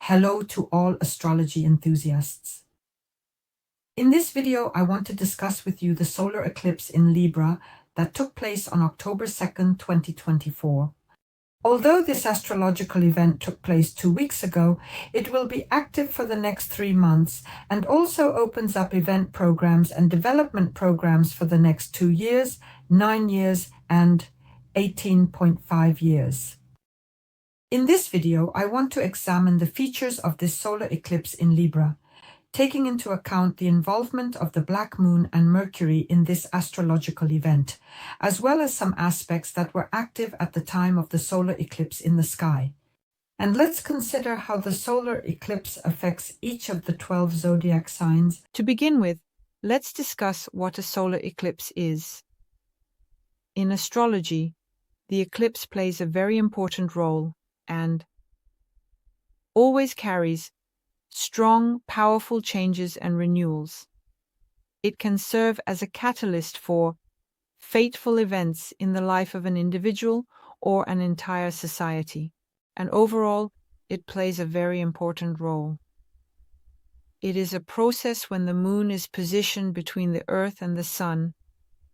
Hello to all astrology enthusiasts. In this video, I want to discuss with you the solar eclipse in Libra that took place on October 2nd, 2024. Although this astrological event took place 2 weeks ago, it will be active for the next 3 months and also opens up event programs and development programs for the next 2 years, 9 years, and 18.5 years. In this video, I want to examine the features of this solar eclipse in Libra, taking into account the involvement of the Black Moon and Mercury in this astrological event, as well as some aspects that were active at the time of the solar eclipse in the sky. And let's consider how the solar eclipse affects each of the 12 zodiac signs. To begin with, let's discuss what a solar eclipse is. In astrology, the eclipse plays a very important role and always carries strong, powerful changes and renewals. It can serve as a catalyst for fateful events in the life of an individual or an entire society, and overall, it plays a very important role. It is a process when the moon is positioned between the earth and the sun,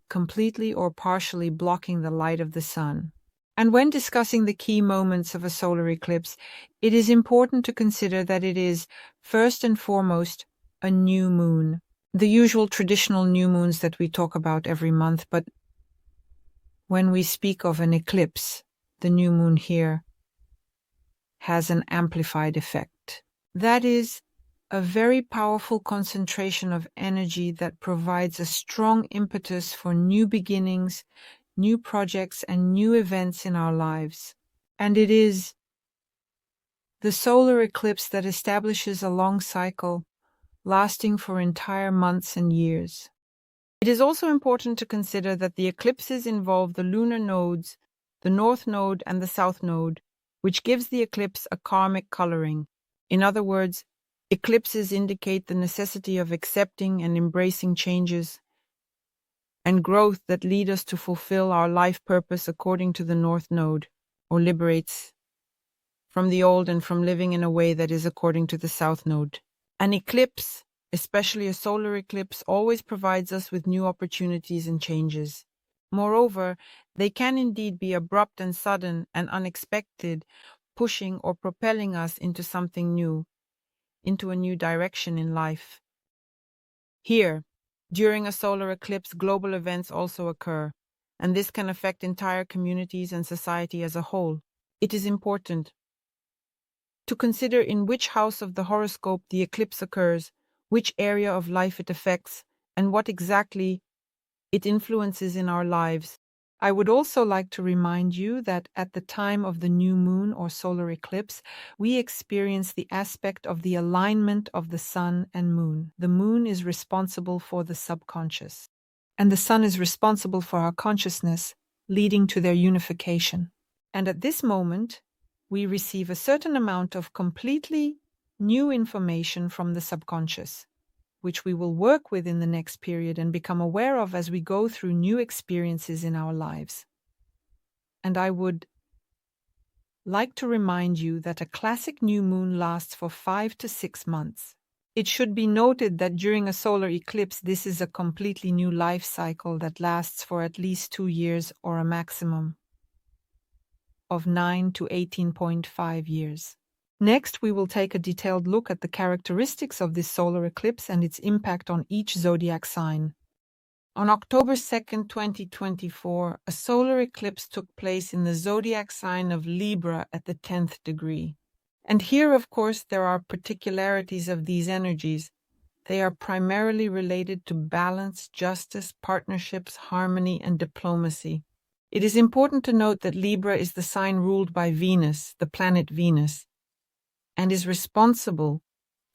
completely or partially blocking the light of the sun. And when discussing the key moments of a solar eclipse, it is important to consider that it is, first and foremost, a new moon. The usual traditional new moons that we talk about every month, but when we speak of an eclipse, the new moon here has an amplified effect. That is, a very powerful concentration of energy that provides a strong impetus for new beginnings, new projects, and new events in our lives. And it is the solar eclipse that establishes a long cycle lasting for entire months and years. It is also important to consider that the eclipses involve the lunar nodes, the North Node and the South Node, which gives the eclipse a karmic coloring. In other words, eclipses indicate the necessity of accepting and embracing changes and growth that lead us to fulfill our life purpose according to the North Node, or liberates from the old and from living in a way that is according to the South Node. An eclipse, especially a solar eclipse, always provides us with new opportunities and changes. Moreover, they can indeed be abrupt and sudden and unexpected, pushing or propelling us into something new, into a new direction in life. Here, during a solar eclipse, global events also occur, and this can affect entire communities and society as a whole. It is important to consider in which house of the horoscope the eclipse occurs, which area of life it affects, and what exactly it influences in our lives. I would also like to remind you that at the time of the new moon or solar eclipse, we experience the aspect of the alignment of the sun and moon. The moon is responsible for the subconscious, and the sun is responsible for our consciousness, leading to their unification. And at this moment, we receive a certain amount of completely new information from the subconscious, which we will work with in the next period and become aware of as we go through new experiences in our lives. And I would like to remind you that a classic new moon lasts for 5 to 6 months. It should be noted that during a solar eclipse, this is a completely new life cycle that lasts for at least 2 years or a maximum of 9 to 18.5 years. Next, we will take a detailed look at the characteristics of this solar eclipse and its impact on each zodiac sign. On October 2nd, 2024, a solar eclipse took place in the zodiac sign of Libra at the 10th degree. And here, of course, there are particularities of these energies. They are primarily related to balance, justice, partnerships, harmony, and diplomacy. It is important to note that Libra is the sign ruled by Venus, the planet Venus, and is responsible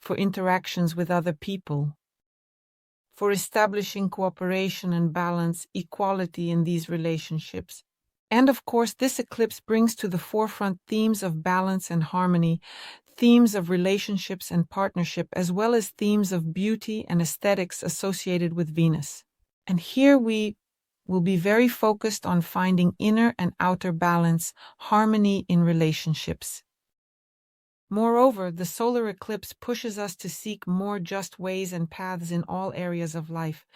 for interactions with other people, for establishing cooperation and balance, equality in these relationships. And of course, this eclipse brings to the forefront themes of balance and harmony, themes of relationships and partnership, as well as themes of beauty and aesthetics associated with Venus. And here we will be very focused on finding inner and outer balance, harmony in relationships. Moreover, the solar eclipse pushes us to seek more just ways and paths in all areas of life.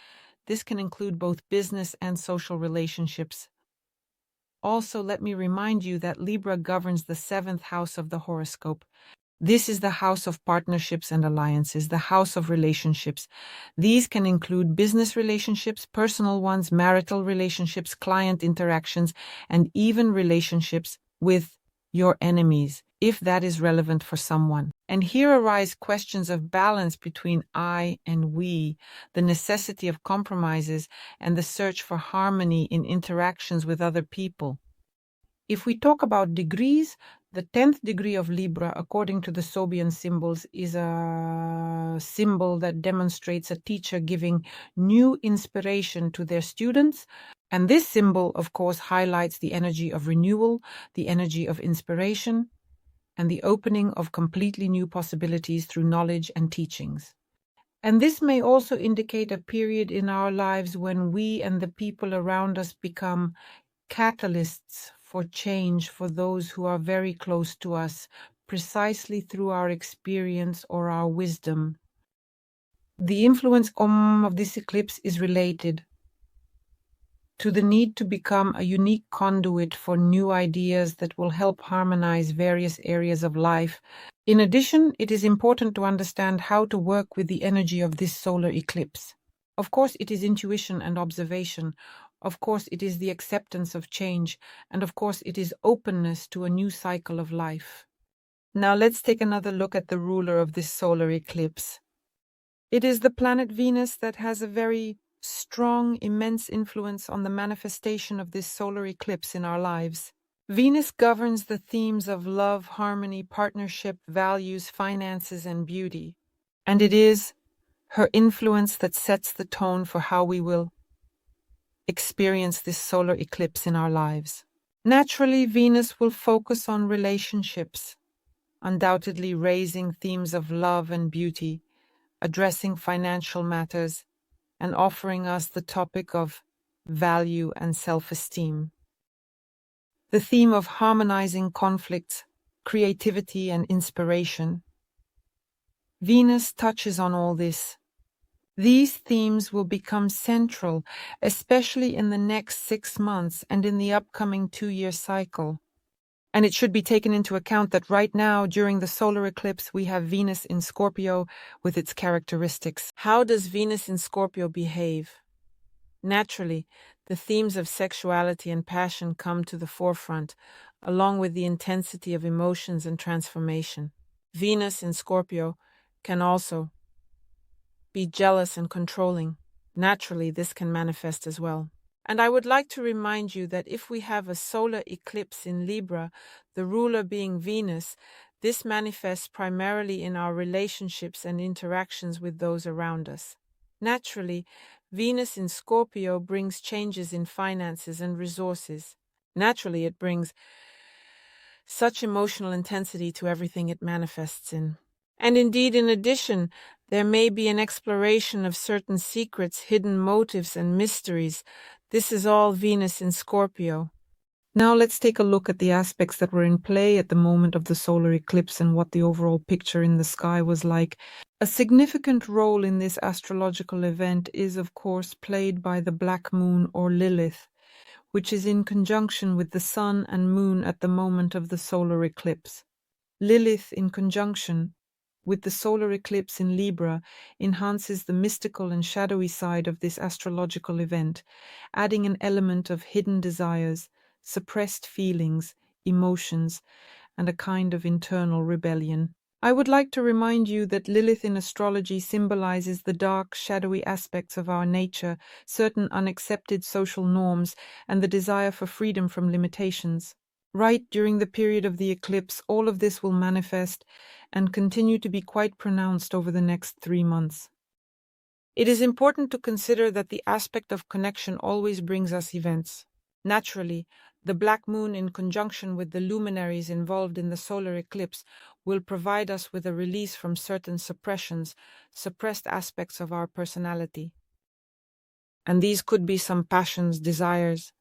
This can include both business and social relationships. Also, let me remind you that Libra governs the 7th house of the horoscope. This is the house of partnerships and alliances, the house of relationships. These can include business relationships, personal ones, marital relationships, client interactions, and even relationships with your enemies, if that is relevant for someone. And here arise questions of balance between I and we, the necessity of compromises, and the search for harmony in interactions with other people. If we talk about degrees, the 10th degree of Libra, according to the Sobian symbols, is a symbol that demonstrates a teacher giving new inspiration to their students. And this symbol, of course, highlights the energy of renewal, the energy of inspiration, and the opening of completely new possibilities through knowledge and teachings. And this may also indicate a period in our lives when we and the people around us become catalysts for change for those who are very close to us, precisely through our experience or our wisdom. The influence of this eclipse is related to the need to become a unique conduit for new ideas that will help harmonize various areas of life. In addition, it is important to understand how to work with the energy of this solar eclipse. Of course, it is intuition and observation. Of course, it is the acceptance of change. And of course, it is openness to a new cycle of life. Now let's take another look at the ruler of this solar eclipse. It is the planet Venus that has a very strong, immense influence on the manifestation of this solar eclipse in our lives. Venus governs the themes of love, harmony, partnership, values, finances, and beauty. And it is her influence that sets the tone for how we will experience this solar eclipse in our lives. Naturally, Venus will focus on relationships, undoubtedly raising themes of love and beauty, addressing financial matters, and offering us the topic of value and self-esteem. The theme of harmonizing conflicts, creativity, and inspiration. Venus touches on all this. These themes will become central, especially in the next 6 months and in the upcoming 2-year cycle. And it should be taken into account that right now, during the solar eclipse, we have Venus in Scorpio with its characteristics. How does Venus in Scorpio behave? Naturally, the themes of sexuality and passion come to the forefront, along with the intensity of emotions and transformation. Venus in Scorpio can also be jealous and controlling. Naturally, this can manifest as well. And I would like to remind you that if we have a solar eclipse in Libra, the ruler being Venus, this manifests primarily in our relationships and interactions with those around us. Naturally, Venus in Scorpio brings changes in finances and resources. Naturally, it brings such emotional intensity to everything it manifests in. And indeed, in addition, there may be an exploration of certain secrets, hidden motives, and mysteries. This is all Venus in Scorpio. Now let's take a look at the aspects that were in play at the moment of the solar eclipse and what the overall picture in the sky was like. A significant role in this astrological event is, of course, played by the Black Moon or Lilith, which is in conjunction with the Sun and Moon at the moment of the solar eclipse. Lilith in conjunction with the solar eclipse in Libra enhances the mystical and shadowy side of this astrological event, adding an element of hidden desires, suppressed feelings, emotions, and a kind of internal rebellion. I would like to remind you that Lilith in astrology symbolizes the dark, shadowy aspects of our nature, certain unaccepted social norms, and the desire for freedom from limitations. Right during the period of the eclipse, all of this will manifest and continue to be quite pronounced over the next 3 months. It is important to consider that the aspect of connection always brings us events. Naturally, the Black Moon in conjunction with the luminaries involved in the solar eclipse will provide us with a release from certain suppressed aspects of our personality. And these could be some passions, desires,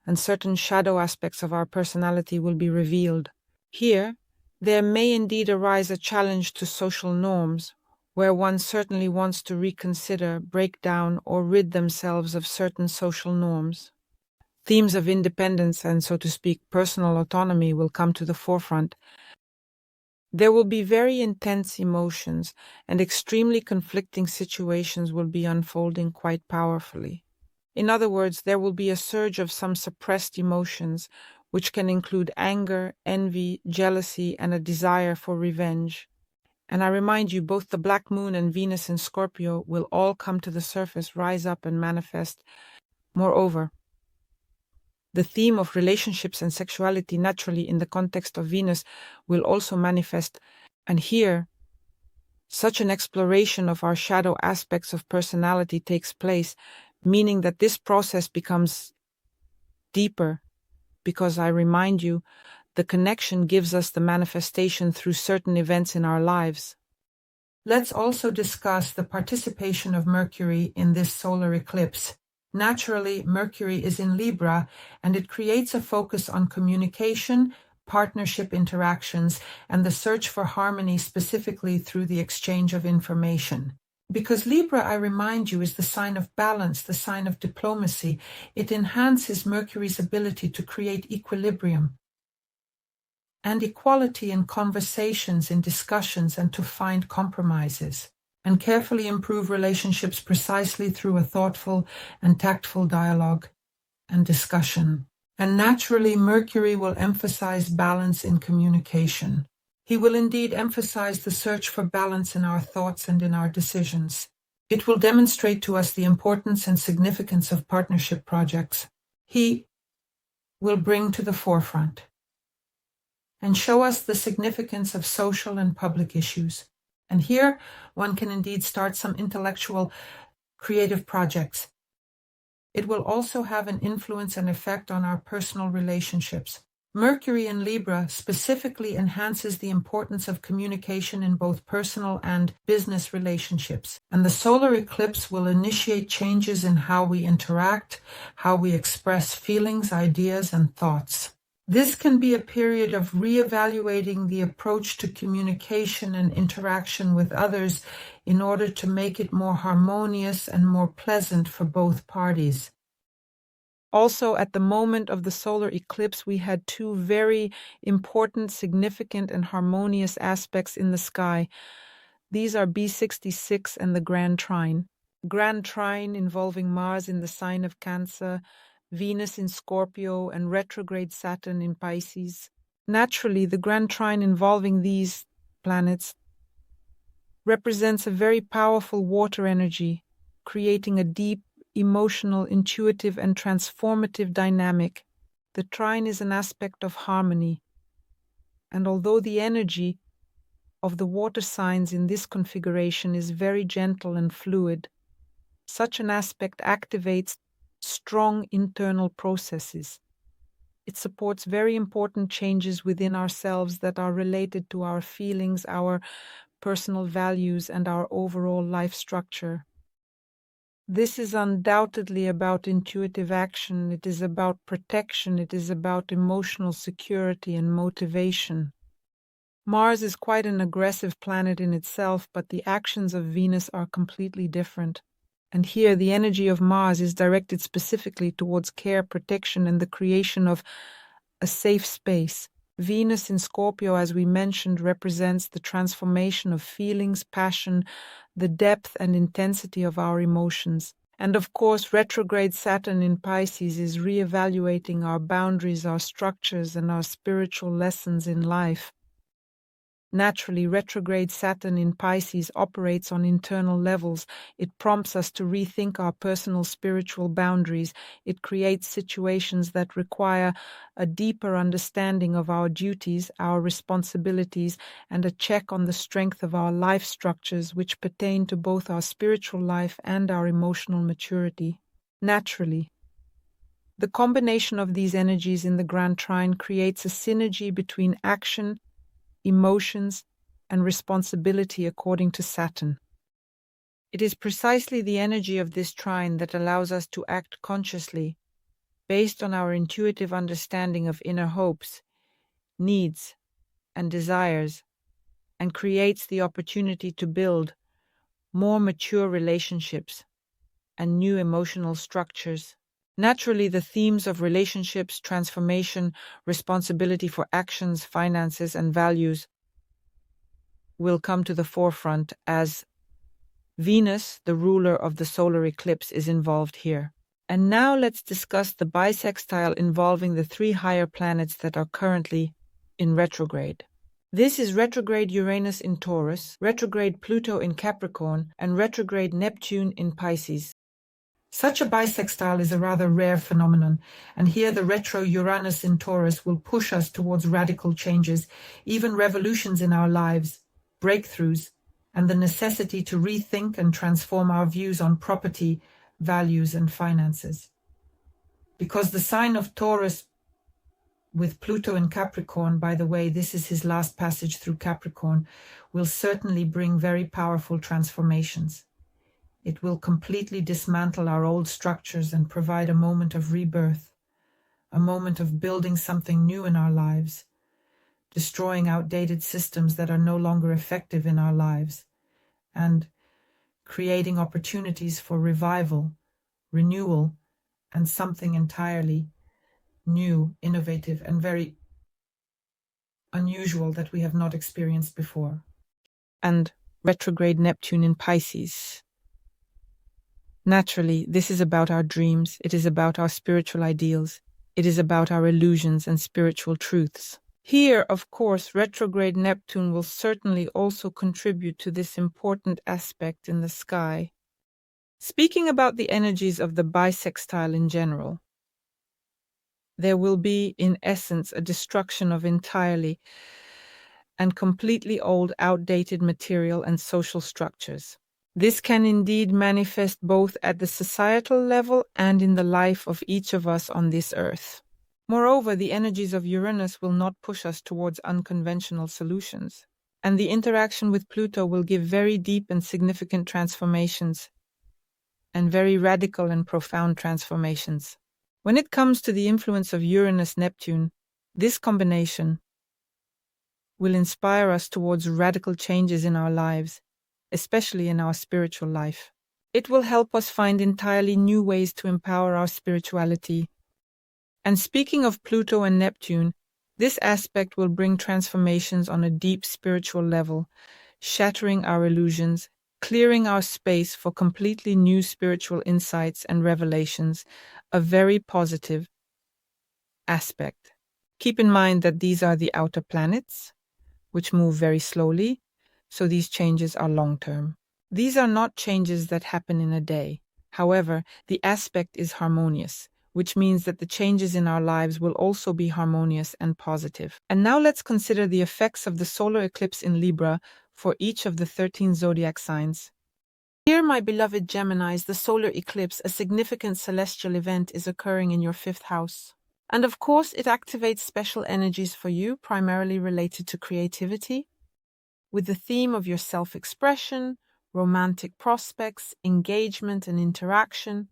and certain shadow aspects of our personality will be revealed. Here, There may indeed arise a challenge to social norms, where one certainly wants to reconsider, break down, or rid themselves of certain social norms. Themes of independence and, so to speak, personal autonomy will come to the forefront. There will be very intense emotions, and extremely conflicting situations will be unfolding quite powerfully. In other words, there will be a surge of some suppressed emotions, which can include anger, envy, jealousy, and a desire for revenge. And I remind you, both the Black Moon and Venus in Scorpio will all come to the surface, rise up, and manifest. Moreover, the theme of relationships and sexuality naturally in the context of Venus will also manifest, and here, such an exploration of our shadow aspects of personality takes place, meaning that this process becomes deeper, because I remind you, the connection gives us the manifestation through certain events in our lives. Let's also discuss the participation of Mercury in this solar eclipse. Naturally, Mercury is in Libra, and it creates a focus on communication, partnership interactions, and the search for harmony specifically through the exchange of information. Because Libra, I remind you, is the sign of balance, the sign of diplomacy, it enhances Mercury's ability to create equilibrium and equality in conversations, in discussions, and to find compromises, and carefully improve relationships precisely through a thoughtful and tactful dialogue and discussion. And naturally, Mercury will emphasize balance in communication. He will indeed emphasize the search for balance in our thoughts and in our decisions. It will demonstrate to us the importance and significance of partnership projects. He will bring to the forefront and show us the significance of social and public issues. And here, one can indeed start some intellectual, creative projects. It will also have an influence and effect on our personal relationships. Mercury in Libra specifically enhances the importance of communication in both personal and business relationships. And the solar eclipse will initiate changes in how we interact, how we express feelings, ideas, and thoughts. This can be a period of reevaluating the approach to communication and interaction with others in order to make it more harmonious and more pleasant for both parties. Also, at the moment of the solar eclipse, we had two very important, significant, and harmonious aspects in the sky. These are B66 and the Grand Trine. Grand Trine involving Mars in the sign of Cancer, Venus in Scorpio, and retrograde Saturn in Pisces. Naturally, the Grand Trine involving these planets represents a very powerful water energy, creating a deep, emotional, intuitive, and transformative dynamic. The trine is an aspect of harmony, and although the energy of the water signs in this configuration is very gentle and fluid, such an aspect activates strong internal processes. It supports very important changes within ourselves that are related to our feelings, our personal values, and our overall life structure. This is undoubtedly about intuitive action. It is about protection. It is about emotional security and motivation. Mars is quite an aggressive planet in itself, but the actions of Venus are completely different. And here, the energy of Mars is directed specifically towards care, protection, and the creation of a safe space. Venus in Scorpio, as we mentioned, represents the transformation of feelings, passion, the depth and intensity of our emotions. And of course, retrograde Saturn in Pisces is re-evaluating our boundaries, our structures, and our spiritual lessons in life. Naturally, retrograde Saturn in Pisces operates on internal levels. It prompts us to rethink our personal spiritual boundaries. It creates situations that require a deeper understanding of our duties, our responsibilities, and a check on the strength of our life structures, which pertain to both our spiritual life and our emotional maturity. Naturally, the combination of these energies in the Grand Trine creates a synergy between action, emotions, and responsibility according to Saturn. It is precisely the energy of this trine that allows us to act consciously, based on our intuitive understanding of inner hopes, needs, and desires, and creates the opportunity to build more mature relationships and new emotional structures. Naturally, the themes of relationships, transformation, responsibility for actions, finances, and values will come to the forefront as Venus, the ruler of the solar eclipse, is involved here. And now let's discuss the bisextile involving the three higher planets that are currently in retrograde. This is retrograde Uranus in Taurus, retrograde Pluto in Capricorn, and retrograde Neptune in Pisces. Such a bisextile is a rather rare phenomenon, and here the retro Uranus in Taurus will push us towards radical changes, even revolutions in our lives, breakthroughs, and the necessity to rethink and transform our views on property, values, and finances. Because the sign of Taurus with Pluto in Capricorn, by the way, this is his last passage through Capricorn, will certainly bring very powerful transformations. It will completely dismantle our old structures and provide a moment of rebirth, a moment of building something new in our lives, destroying outdated systems that are no longer effective in our lives, and creating opportunities for revival, renewal, and something entirely new, innovative, and very unusual that we have not experienced before. And retrograde Neptune in Pisces. Naturally, this is about our dreams, it is about our spiritual ideals, it is about our illusions and spiritual truths. Here, of course, retrograde Neptune will certainly also contribute to this important aspect in the sky. Speaking about the energies of the bisextile in general, there will be, in essence, a destruction of entirely and completely old, outdated material and social structures. This can indeed manifest both at the societal level and in the life of each of us on this earth. Moreover, the energies of Uranus will not push us towards unconventional solutions, and the interaction with Pluto will give very deep and significant transformations, and very radical and profound transformations. When it comes to the influence of Uranus-Neptune, this combination will inspire us towards radical changes in our lives, especially in our spiritual life. It will help us find entirely new ways to empower our spirituality. And speaking of Pluto and Neptune, this aspect will bring transformations on a deep spiritual level, shattering our illusions, clearing our space for completely new spiritual insights and revelations, a very positive aspect. Keep in mind that these are the outer planets, which move very slowly, so these changes are long-term. These are not changes that happen in a day. However, the aspect is harmonious, which means that the changes in our lives will also be harmonious and positive. And now let's consider the effects of the solar eclipse in Libra for each of the 13 zodiac signs. Here, my beloved Geminis, the solar eclipse, a significant celestial event, is occurring in your 5th house. And of course, it activates special energies for you, primarily related to creativity, with the theme of your self-expression, romantic prospects, engagement and interaction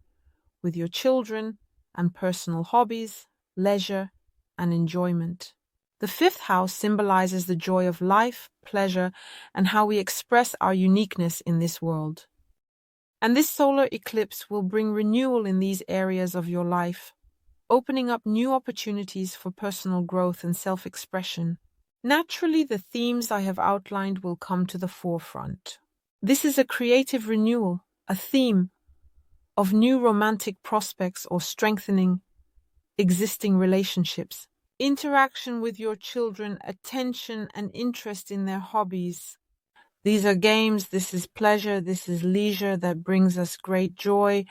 with your children, and personal hobbies, leisure, and enjoyment. The 5th house symbolizes the joy of life, pleasure, and how we express our uniqueness in this world. And this solar eclipse will bring renewal in these areas of your life, opening up new opportunities for personal growth and self-expression. Naturally, the themes I have outlined will come to the forefront. This is a creative renewal, a theme of new romantic prospects or strengthening existing relationships, interaction with your children, attention and interest in their hobbies. These are games, this is pleasure, this is leisure that brings us great joy,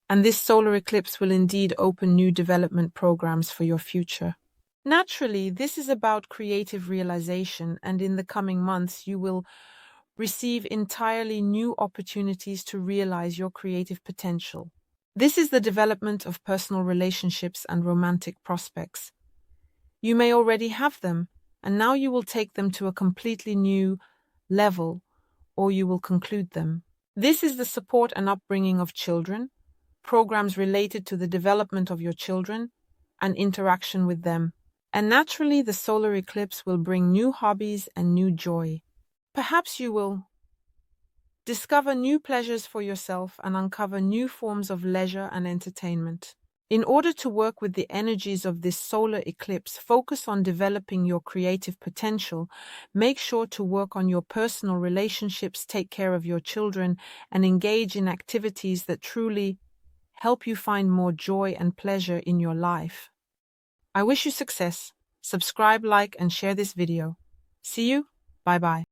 and this solar eclipse will indeed open new development programs for your future. Naturally, this is about creative realization, and in the coming months you will receive entirely new opportunities to realize your creative potential. This is the development of personal relationships and romantic prospects. You may already have them, and now you will take them to a completely new level, or you will conclude them. This is the support and upbringing of children, programs related to the development of your children, and interaction with them. And naturally, the solar eclipse will bring new hobbies and new joy. Perhaps you will discover new pleasures for yourself and uncover new forms of leisure and entertainment. In order to work with the energies of this solar eclipse, focus on developing your creative potential. Make sure to work on your personal relationships, take care of your children, and engage in activities that truly help you find more joy and pleasure in your life. I wish you success. Subscribe, like, and share this video. See you. Bye-bye.